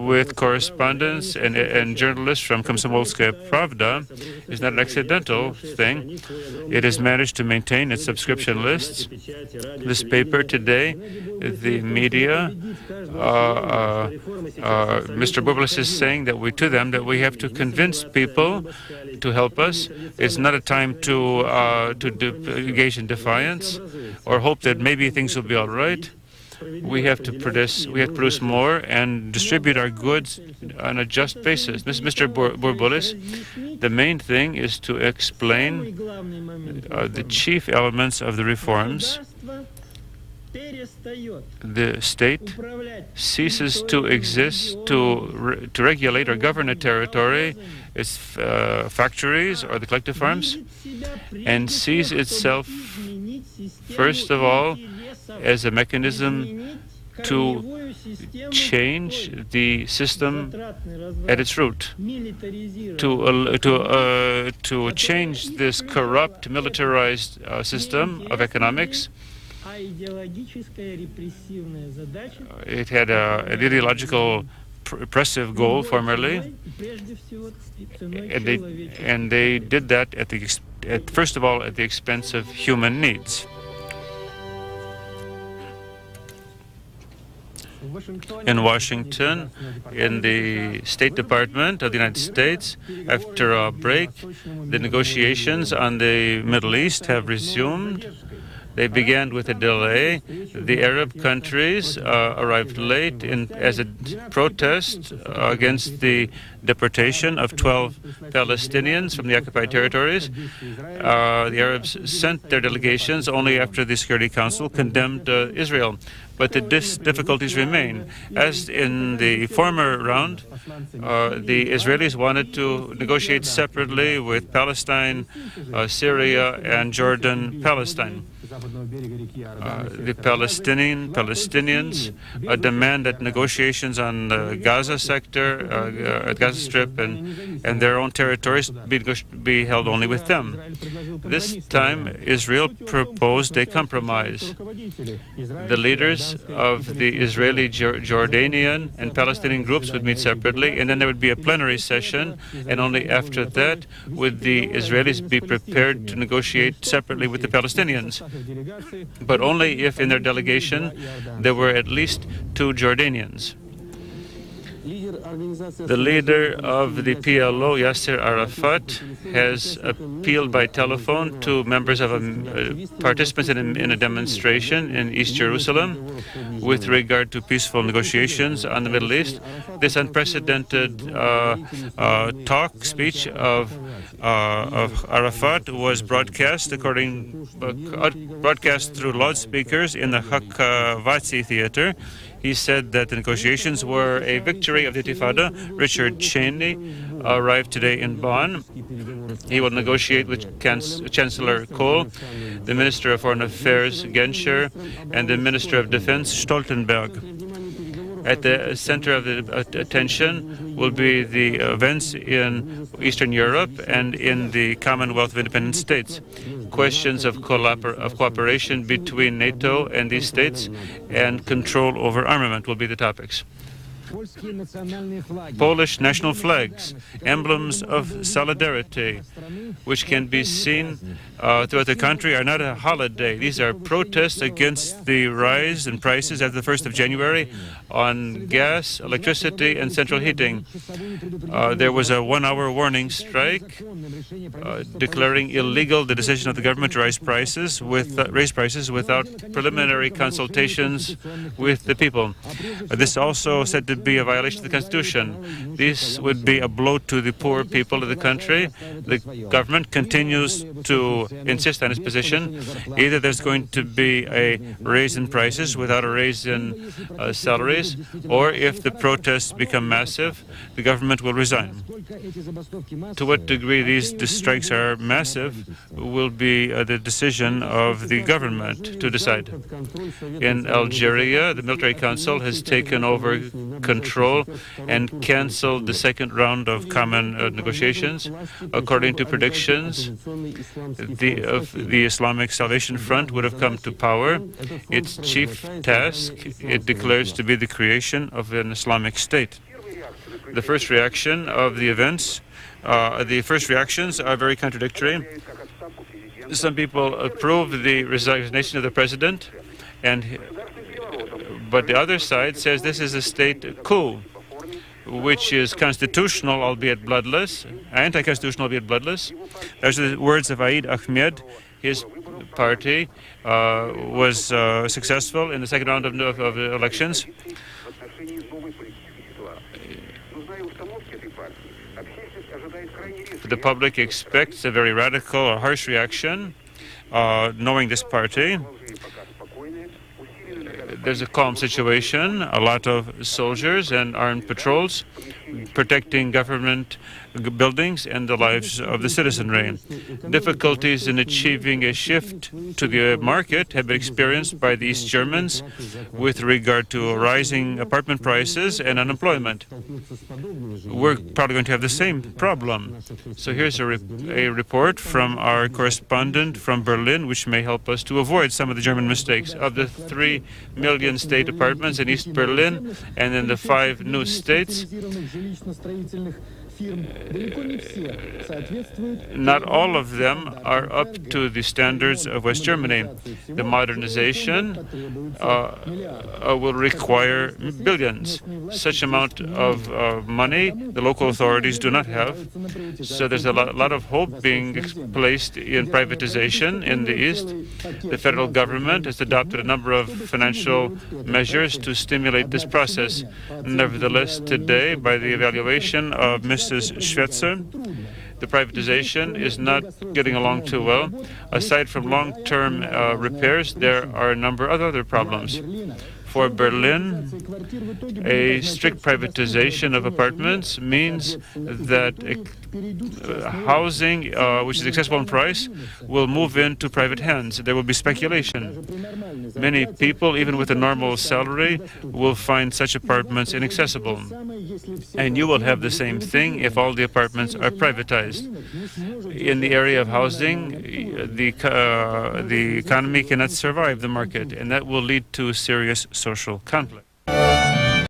with correspondents and journalists from Komsomolskaya Pravda is not an accidental thing. It has managed to maintain its subscription lists. This paper today, the media, Mr. Bublis is saying that we have to convince people to help us. It's not a time to engage in defiance or hope that maybe things will be all right. We have to produce more and distribute our goods on a just basis. Mr. Burbulis, the main thing is to explain the chief elements of the reforms. The state ceases to exist to regulate or govern a territory, its factories or the collective farms, and sees itself, first of all, as a mechanism to change the system at its root, to change this corrupt, militarized system of economics. It had an ideological oppressive goal formerly, and they did that first of all at the expense of human needs. In Washington, in the State Department of the United States, after a break, the negotiations on the Middle East have resumed. They began with a delay. The Arab countries arrived late as a protest against the deportation of 12 Palestinians from the occupied territories. The Arabs sent their delegations only after the Security Council condemned Israel. But the difficulties remain. As in the former round, the Israelis wanted to negotiate separately with Palestine, Syria, and Jordan, Palestine. The Palestinians demand that negotiations on the Gaza sector, Gaza Strip, and their own territories be held only with them. This time, Israel proposed a compromise. The leaders of the Israeli, Jordanian, and Palestinian groups would meet separately, and then there would be a plenary session, and only after that would the Israelis be prepared to negotiate separately with the Palestinians. But only if in their delegation there were at least 2 Jordanians. The leader of the PLO, Yasser Arafat, has appealed by telephone to members of participants in a demonstration in East Jerusalem with regard to peaceful negotiations on the Middle East. This unprecedented speech of Arafat was broadcast through loudspeakers in the Hakavati Theater. He said that the negotiations were a victory of the Intifada. Richard Cheney arrived today in Bonn. He will negotiate with Chancellor Kohl, the Minister of Foreign Affairs Genscher, and the Minister of Defense Stoltenberg. At the center of the attention will be the events in Eastern Europe and in the Commonwealth of Independent States. Questions of cooperation between NATO and these states and control over armament will be the topics. Polish national flags, emblems of solidarity, which can be seen throughout the country, are not a holiday. These are protests against the rise in prices after the 1st of January on gas, electricity, and central heating. There was a 1-hour warning strike declaring illegal the decision of the government to raise prices without preliminary consultations with the people. This also said to be a violation of the Constitution. This would be a blow to the poor people of the country. The government continues to insist on its position. Either there's going to be a raise in prices without a raise in salaries, or if the protests become massive, the government will resign. To what degree these strikes are massive will be the decision of the government to decide. In Algeria, the military council has taken over control and canceled the second round of common negotiations. According to predictions, the Islamic Salvation Front would have come to power. Its chief task, it declares to be the creation of an Islamic State. The first reaction of the events, the first reactions are very contradictory. Some people approve the resignation of the president, but the other side says this is a state coup, which is constitutional, albeit bloodless, anti-constitutional, albeit bloodless. Those are the words of Aid Ahmed. His party was successful in the second round of elections. The public expects a very radical or harsh reaction, knowing this party. There's a calm situation, a lot of soldiers and armed patrols protecting government buildings and the lives of the citizenry. Difficulties in achieving a shift to the market have been experienced by the East Germans with regard to rising apartment prices and unemployment. We're probably going to have the same problem. So here's a report from our correspondent from Berlin, which may help us to avoid some of the German mistakes. Of the 3 million state apartments in East Berlin and in the 5 new states, not all of them are up to the standards of West Germany. The modernization will require billions. Such amount of money the local authorities do not have. So there's a lot of hope being placed in privatization in the East. The federal government has adopted a number of financial measures to stimulate this process. Nevertheless, today, by the evaluation of Mrs. Schwetzer, the privatization is not getting along too well. Aside from long-term repairs, there are a number of other problems. For Berlin, a strict privatization of apartments means that housing, which is accessible in price, will move into private hands. There will be speculation. Many people, even with a normal salary, will find such apartments inaccessible. And you will have the same thing if all the apartments are privatized. In the area of housing, the economy cannot survive the market, and that will lead to serious social conflict.